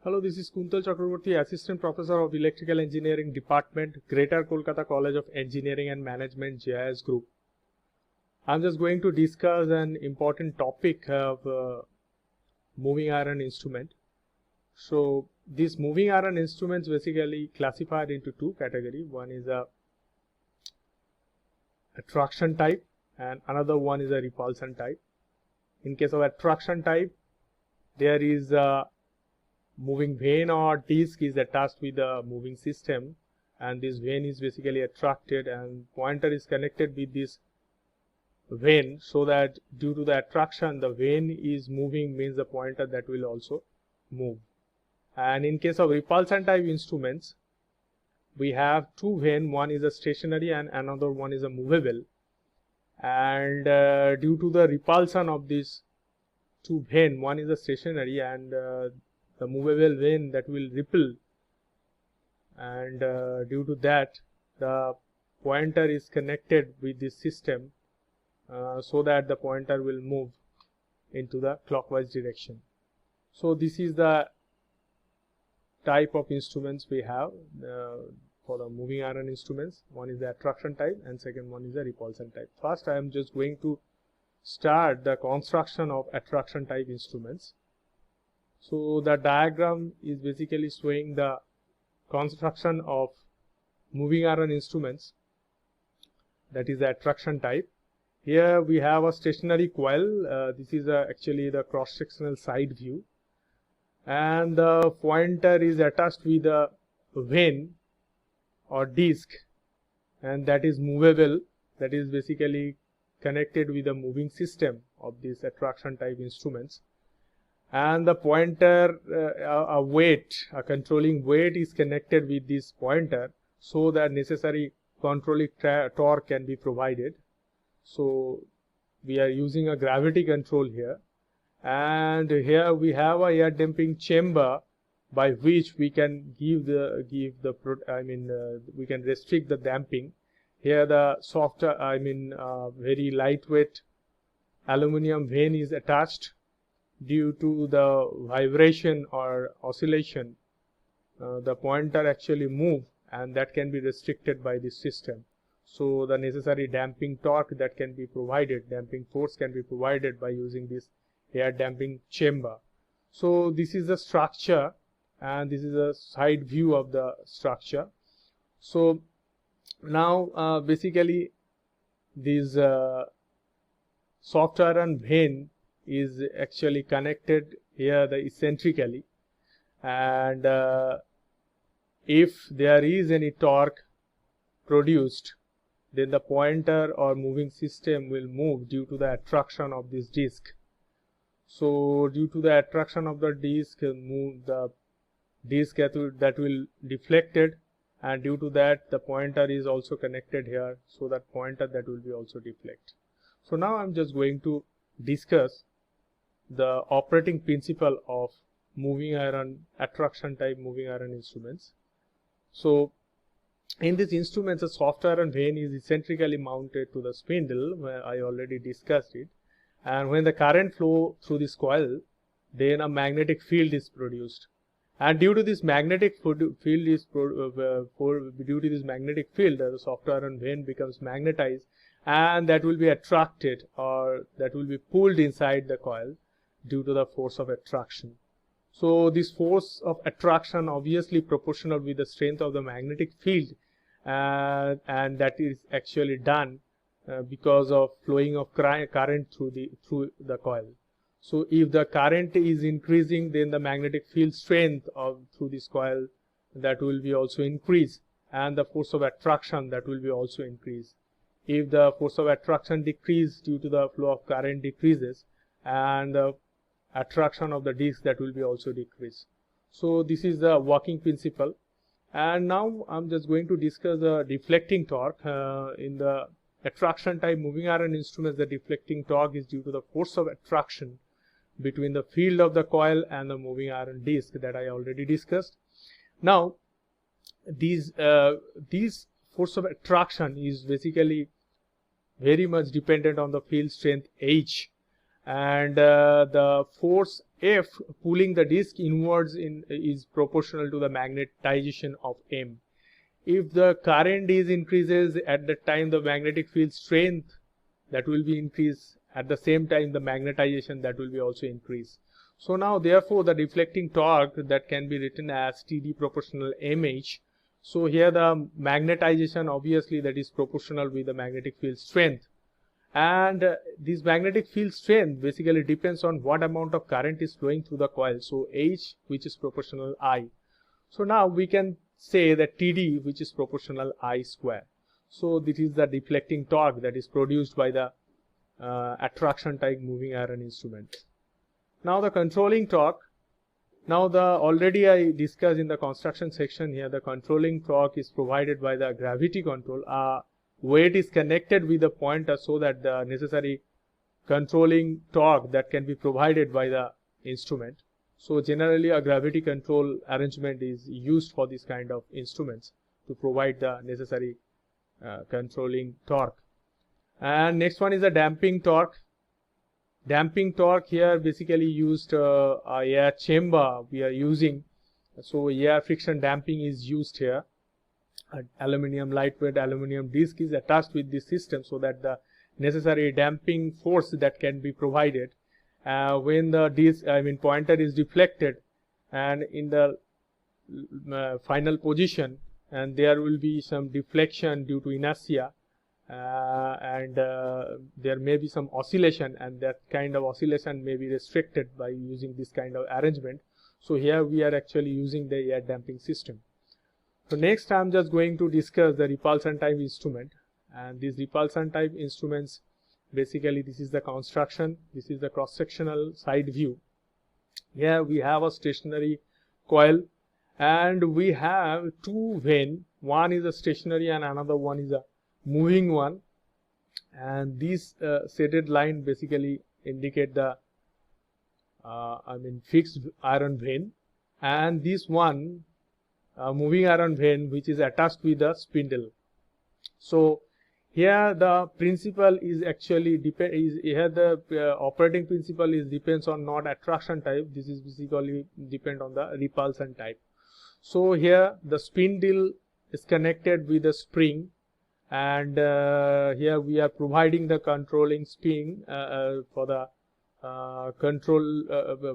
Hello, this is Kuntal Chakraborty, Assistant Professor of Electrical Engineering Department, Greater Kolkata College of Engineering and Management, JIS Group. I'm just going to discuss an important topic of moving iron instrument. So, these moving iron instruments basically classified into two categories. One is a attraction type and another one is a repulsion type. In case of attraction type, there is a moving vane or disc is attached with the moving system, and this vane is basically attracted and pointer is connected with this vane, so that due to the attraction the vane is moving means the pointer that will also move. And in case of repulsion type instruments, we have two vane, one is a stationary and another one is a movable, and due to the repulsion of these two vane, one is a stationary and the movable vane that will repel, and due to that the pointer is connected with this system so that the pointer will move into the clockwise direction. So this is the type of instruments we have for the moving iron instruments. One is the attraction type and second one is the repulsion type. First I am just going to start the construction of attraction type instruments. So the diagram is basically showing the construction of moving iron instruments, that is the attraction type. Here we have a stationary coil. This is actually the cross-sectional side view, and the pointer is attached with a vane or disc, and that is movable, that is basically connected with the moving system of these attraction type instruments. And the pointer, a controlling weight is connected with this pointer, so that necessary controlling torque can be provided. So we are using a gravity control here, and here we have a air damping chamber by which we can we can restrict the damping. Here the very lightweight aluminum vane is attached. Due to the vibration or oscillation, the pointer actually move, and that can be restricted by this system. So the necessary damping torque that can be provided, damping force can be provided by using this air damping chamber. So this is the structure, and this is a side view of the structure. So now basically this soft iron vane is actually connected here eccentrically, and if there is any torque produced, then the pointer or moving system will move due to the attraction of this disc. So due to the attraction of the disc, the disc that will deflected, and due to that the pointer is also connected here, so that pointer that will be also deflect. So now I'm just going to discuss the operating principle of moving iron attraction type moving iron instruments. So in these instruments, a soft iron vane is eccentrically mounted to the spindle, where I already discussed it, and when the current flow through this coil, then a magnetic field is produced, and due to this magnetic field the soft iron vane becomes magnetized, and that will be attracted or that will be pulled inside the coil due to the force of attraction. So this force of attraction obviously proportional with the strength of the magnetic field, and that is actually done because of flowing of current through the coil. So if the current is increasing, then the magnetic field strength through this coil that will be also increased, and the force of attraction that will be also increased. If the force of attraction decreases due to the flow of current decreases, and the attraction of the disc that will be also decreased. So this is the working principle. And now I'm just going to discuss the deflecting torque. In the attraction type moving iron instruments, the deflecting torque is due to the force of attraction between the field of the coil and the moving iron disc that I already discussed. Now these force of attraction is basically very much dependent on the field strength H, and the force F, pulling the disc inwards is proportional to the magnetization of M. If the current is increases, at that time the magnetic field strength that will be increased, at the same time the magnetization that will be also increased. So now therefore the deflecting torque that can be written as TD proportional MH. So here the magnetization obviously that is proportional with the magnetic field strength, and this magnetic field strength basically depends on what amount of current is flowing through the coil. So H, which is proportional I. So now we can say that TD, which is proportional I square. So this is the deflecting torque that is produced by the attraction type moving iron instrument. Now the controlling torque. Now already I discussed in the construction section here, the controlling torque is provided by the gravity control. Weight is connected with the pointer so that the necessary controlling torque that can be provided by the instrument. So generally a gravity control arrangement is used for this kind of instruments to provide the necessary controlling torque. And next one is the damping torque. Damping torque here basically used a air chamber we are using. So air friction damping is used here. Lightweight aluminum disc is attached with this system so that the necessary damping force that can be provided when the disc, pointer is deflected and in the final position, and there will be some deflection due to inertia, and there may be some oscillation, and that kind of oscillation may be restricted by using this kind of arrangement. So here we are actually using the air damping system. So next I am just going to discuss the repulsion type instrument, and these repulsion type instruments basically this is the construction, this is the cross sectional side view. Here we have a stationary coil and we have two vanes, one is a stationary and another one is a moving one, and this shaded line basically indicate the fixed iron vane, and this one moving iron vane which is attached with a spindle. So here the principle is actually the operating principle is depends on not attraction type, this is basically depend on the repulsion type. So here the spindle is connected with a spring, and here we are providing the controlling spring for the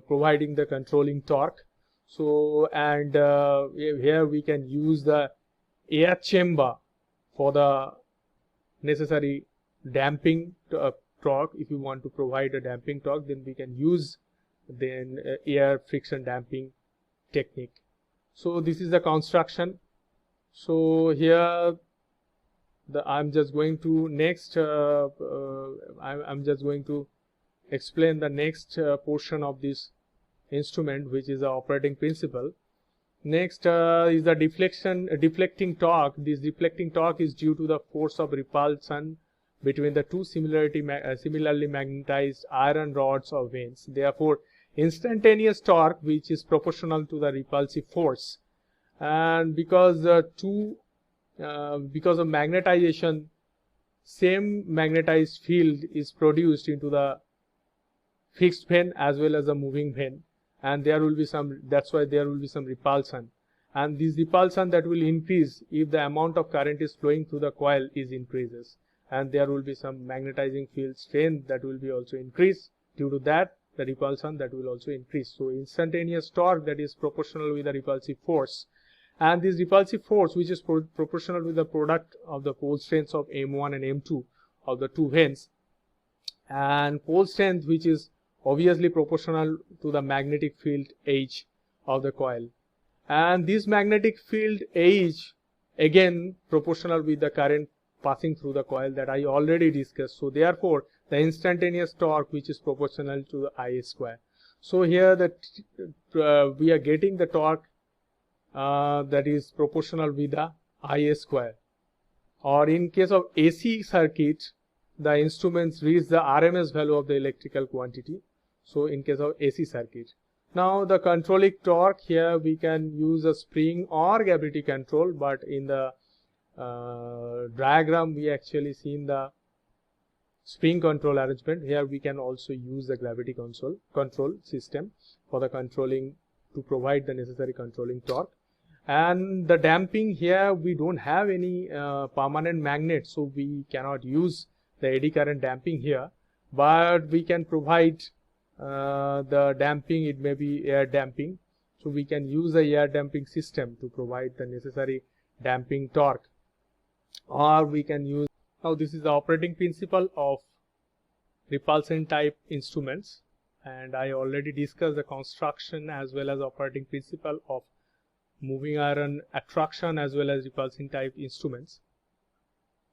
providing the controlling torque. So and here we can use the air chamber for the necessary damping torque. If you want to provide a damping torque, then we can use air friction damping technique. So this is the construction. So here I'm just going to next I'm just going to explain the next portion of this instrument, which is the operating principle. Next is the deflecting torque. This deflecting torque is due to the force of repulsion between the two similarly magnetized iron rods or vanes. Therefore, instantaneous torque which is proportional to the repulsive force, and because of magnetization, same magnetized field is produced into the fixed vane as well as the moving vane, and there will be some, that's why there will be some repulsion, and this repulsion that will increase if the amount of current is flowing through the coil is increases, and there will be some magnetizing field strength that will be also increased. Due to that, the repulsion that will also increase. So instantaneous torque that is proportional with the repulsive force, and this repulsive force which is proportional with the product of the pole strengths of M1 and M2 of the two vanes, and pole strength which is obviously proportional to the magnetic field H of the coil, and this magnetic field H again proportional with the current passing through the coil that I already discussed. So therefore the instantaneous torque which is proportional to the Ia square. So here we are getting the torque that is proportional with the Ia square, or in case of AC circuit the instruments reach the RMS value of the electrical quantity. So in case of AC circuit, now the controlling torque, here we can use a spring or gravity control, but in the diagram we actually seen the spring control arrangement. Here we can also use the gravity control system for the controlling, to provide the necessary controlling torque. And the damping, here we don't have any permanent magnet, so we cannot use the eddy current damping here, but we can provide the damping. It may be air damping, so we can use the air damping system to provide the necessary damping torque, or we can use. Now this is the operating principle of repulsion type instruments, and I already discussed the construction as well as operating principle of moving iron attraction as well as repulsion type instruments.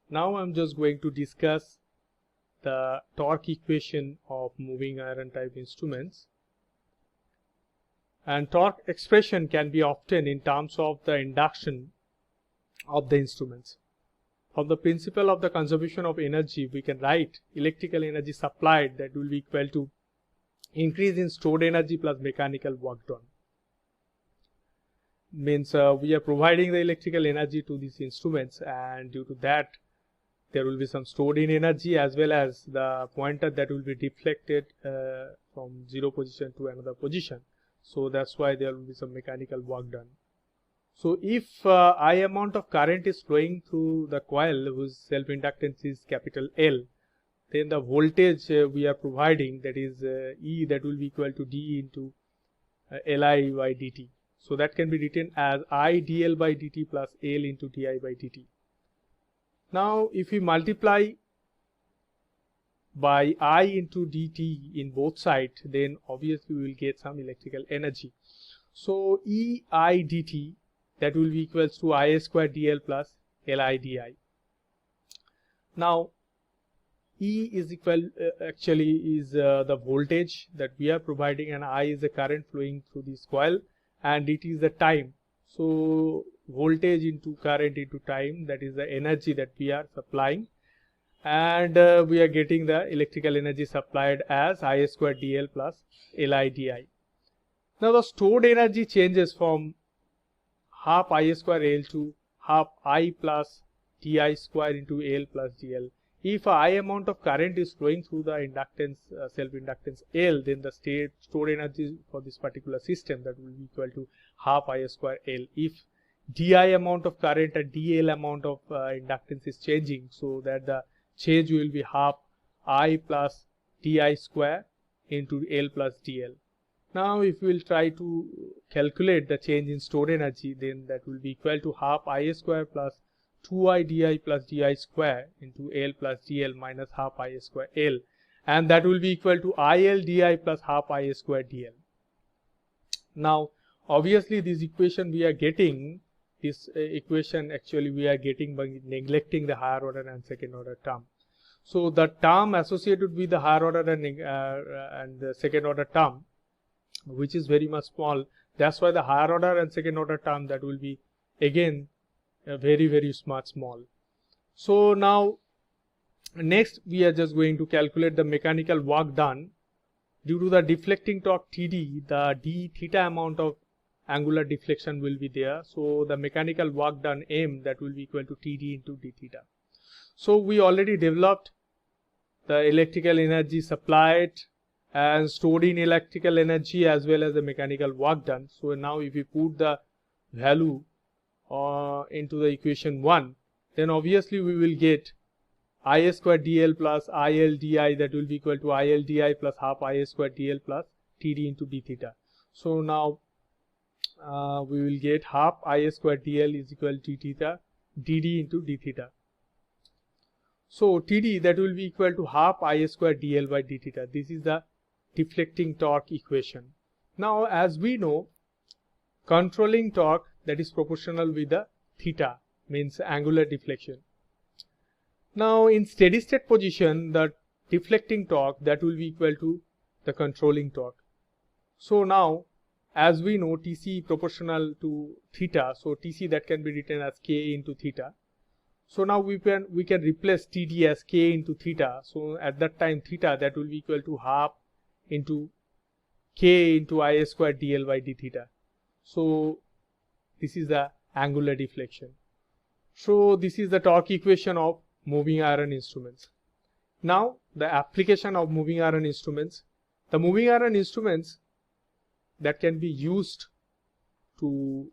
Now I'm just going to discuss the torque equation of moving iron type instruments. And torque expression can be obtained in terms of the induction of the instruments. From the principle of the conservation of energy, we can write electrical energy supplied, that will be equal to increase in stored energy plus mechanical work done. Means we are providing the electrical energy to these instruments, and due to that there will be some stored in energy as well as the pointer that will be deflected from zero position to another position. So that's why there will be some mechanical work done. So if I amount of current is flowing through the coil whose self inductance is capital L, then the voltage we are providing, that is E, that will be equal to D into Li by dt. So that can be written as I dl by dt plus L into di by dt. Now if we multiply by I into dt in both sides, then obviously we will get some electrical energy. So E I dt, that will be equals to I square dl plus Li di. Now E is equal actually is the voltage that we are providing, and I is the current flowing through this coil, and it is the time. So voltage into current into time, that is the energy that we are supplying, and we are getting the electrical energy supplied as I square dl plus Li di. Now the stored energy changes from half I square L to half I plus di square into L plus dl. If I amount of current is flowing through the inductance, self-inductance L, then the stored energy for this particular system, that will be equal to half I square L. If di amount of current and dl amount of inductance is changing, so that the change will be half I plus di square into L plus dl. Now if we will try to calculate the change in stored energy, then that will be equal to half I square plus 2I di plus di square into L plus dl minus half I square L, and that will be equal to IL di plus half I square dl. Now obviously this equation we are getting, this equation actually we are getting by neglecting the higher order and second order term. So the term associated with the higher order and the second order term, which is very much small, that's why the higher order and second order term, that will be again very much small. So now next we are just going to calculate the mechanical work done. Due to the deflecting torque Td, the d theta amount of angular deflection will be there. So the mechanical work done M, that will be equal to Td into d theta. So we already developed the electrical energy supplied and stored in electrical energy as well as the mechanical work done. So now if we put the value into the equation 1, then obviously we will get I square dl plus IL di, that will be equal to IL di plus half I square dl plus Td into d theta. So now we will get half I square dl is equal to d theta dd into d theta. So Td, that will be equal to half I square dl by d theta. This is the deflecting torque equation. Now as we know, controlling torque, that is proportional with the theta, means angular deflection. Now in steady state position, the deflecting torque, that will be equal to the controlling torque. So now as we know, Tc proportional to theta, so Tc that can be written as k into theta. So now we can replace Td as k into theta. So at that time theta, that will be equal to half into k into I square dl by d theta. So this is the angular deflection. So this is the torque equation of moving iron instruments. Now the application of moving iron instruments. The moving iron instruments that can be used to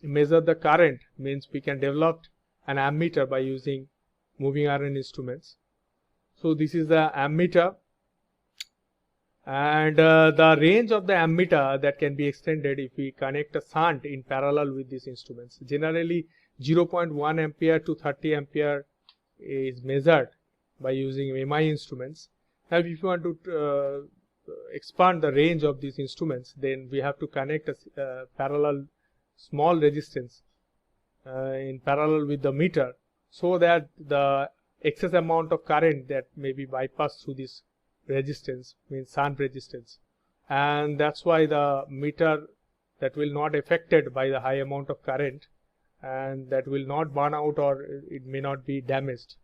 measure the current means we can develop an ammeter by using moving iron instruments. So this is the ammeter, and the range of the ammeter that can be extended if we connect a shunt in parallel with these instruments. Generally 0.1 ampere to 30 ampere is measured by using MI instruments. Now if you want to expand the range of these instruments, then we have to connect a parallel small resistance in parallel with the meter, so that the excess amount of current that may be bypassed through this resistance, means shunt resistance, and that's why the meter that will not affected by the high amount of current, and that will not burn out or it may not be damaged.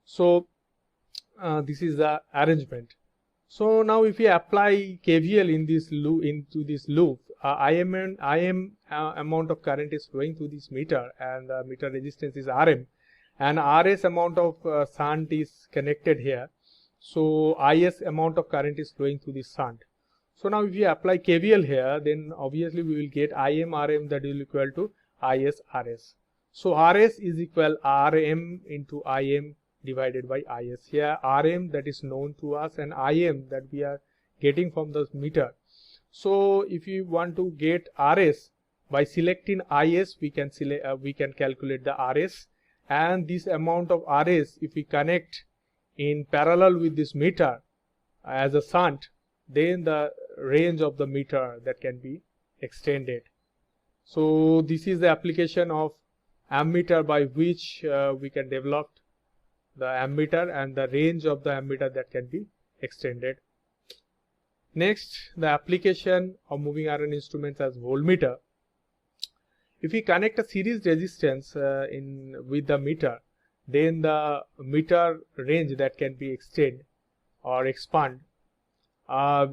So this is the arrangement. So now if we apply KVL in this loop, into this loop, IM amount of current is flowing through this meter, and the meter resistance is RM, and RS amount of shunt is connected here. So IS amount of current is flowing through this shunt. So now if we apply KVL here, then obviously we will get IM RM that will equal to IS RS. So RS is equal RM into IM divided by IS. Here RM that is known to us, and IM that we are getting from the meter. So if you want to get RS, by selecting IS we can calculate the RS, and this amount of RS if we connect in parallel with this meter as a shunt, then the range of the meter that can be extended. So this is the application of ammeter by which we can develop the ammeter and the range of the ammeter that can be extended. Next, the application of moving iron instruments as voltmeter. If we connect a series resistance with the meter, then the meter range that can be extend or expand.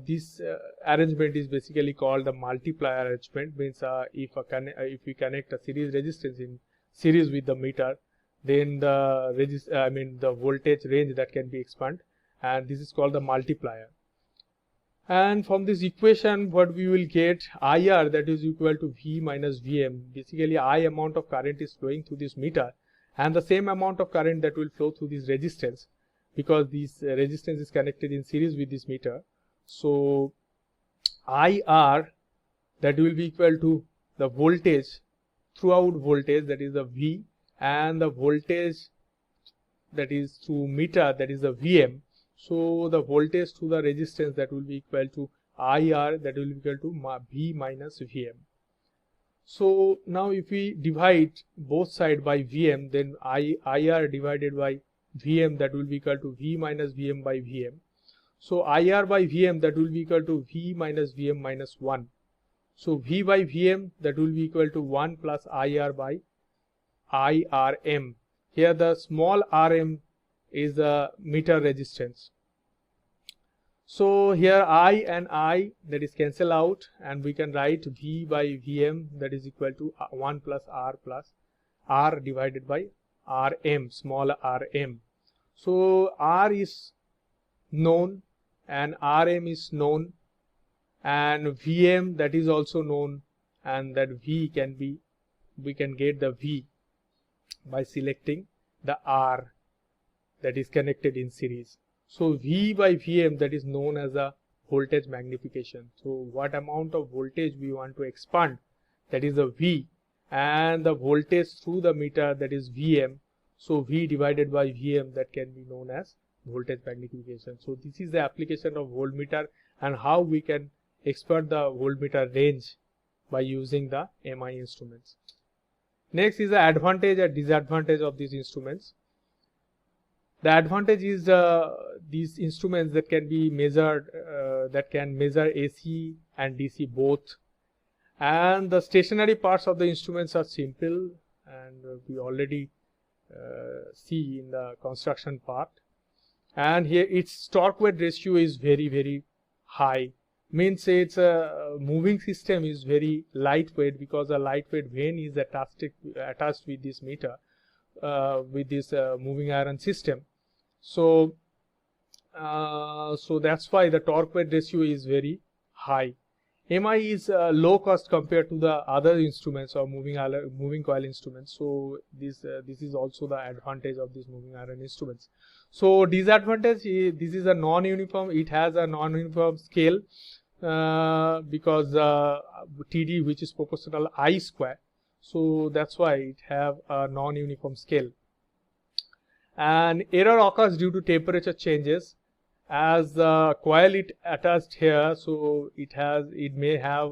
This arrangement is basically called the multiplier arrangement. Means if we connect a series resistance in series with the meter, then the voltage range that can be expand, and this is called the multiplier. And from this equation what we will get, IR that is equal to V minus Vm. Basically I amount of current is flowing through this meter, and the same amount of current that will flow through this resistance, because this resistance is connected in series with this meter. So IR that will be equal to the voltage, throughout voltage, that is the V, and the voltage that is through meter, that is the Vm. So the voltage through the resistance that will be equal to IR that will be equal to V minus Vm. So now if we divide both sides by Vm, then IR divided by Vm that will be equal to V minus Vm by Vm. So IR by Vm that will be equal to V minus Vm minus 1. So V by Vm that will be equal to 1 plus IR by IRM. Here the small rm is the meter resistance. So here I and I that is cancel out, and we can write V by Vm that is equal to 1 plus R divided by Rm, small rm. So R is known and Rm is known, and Vm that is also known, and that V can be, we can get the V by selecting the R that is connected in series. So V by Vm that is known as a voltage magnification. So what amount of voltage we want to expand, that is the V, and the voltage through the meter that is Vm. So V divided by Vm that can be known as voltage magnification. So this is the application of voltmeter and how we can expand the voltmeter range by using the MI instruments. Next is the advantage and disadvantage of these instruments. The advantage is these instruments that can be measured, that can measure AC and DC both, and the stationary parts of the instruments are simple, and we already see in the construction part. And here its torque weight ratio is very high, means its moving system is very lightweight, because a lightweight vane is attached with this meter, with this moving iron system. So So that's why the torque weight ratio is very high. MI is low cost compared to the other instruments or moving coil instruments. So this is also the advantage of these moving iron instruments. So disadvantage is this is a non-uniform. It has a non-uniform scale because TD, which is proportional I square. So that's why it have a non-uniform scale. And error occurs due to temperature changes. As the coil it attached here, so it may have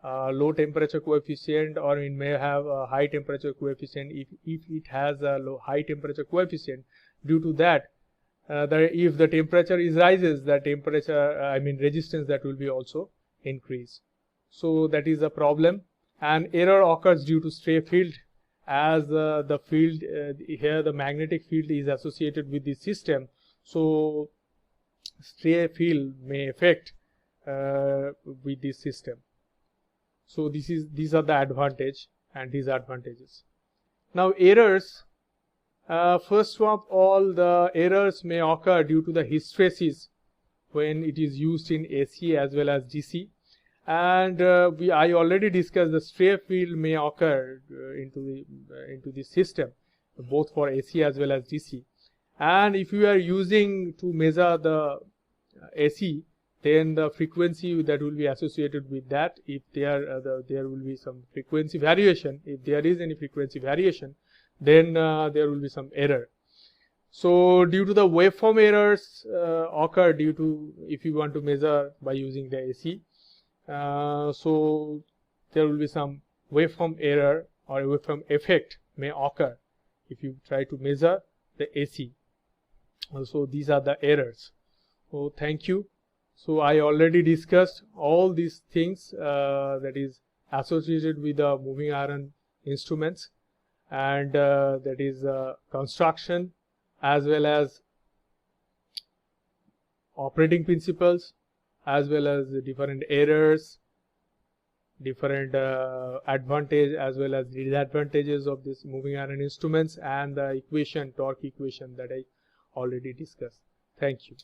low temperature coefficient, or it may have a high temperature coefficient. If it has a high temperature coefficient, due to that, if the temperature is rises, the temperature resistance, that will be also increased. So that is a problem. And error occurs due to stray field, as the field here, the magnetic field is associated with the system. So stray field may affect with this system. So these are the advantage and disadvantages. Now errors. First of all, the errors may occur due to the hysteresis when it is used in AC as well as DC. And I already discussed the stray field may occur into the system, both for AC as well as DC. And if you are using to measure the AC, then the frequency that will be associated with that, if there will be some frequency variation, if there is any frequency variation, then there will be some error. So due to the waveform errors occur due to, if you want to measure by using the AC, so there will be some waveform error or waveform effect may occur if you try to measure the AC. So these are the errors. So thank you. So I already discussed all these things that is associated with the moving iron instruments, and that is construction as well as operating principles, as well as different errors, different advantage as well as disadvantages of this moving iron instruments, and the torque equation that I already discussed. Thank you.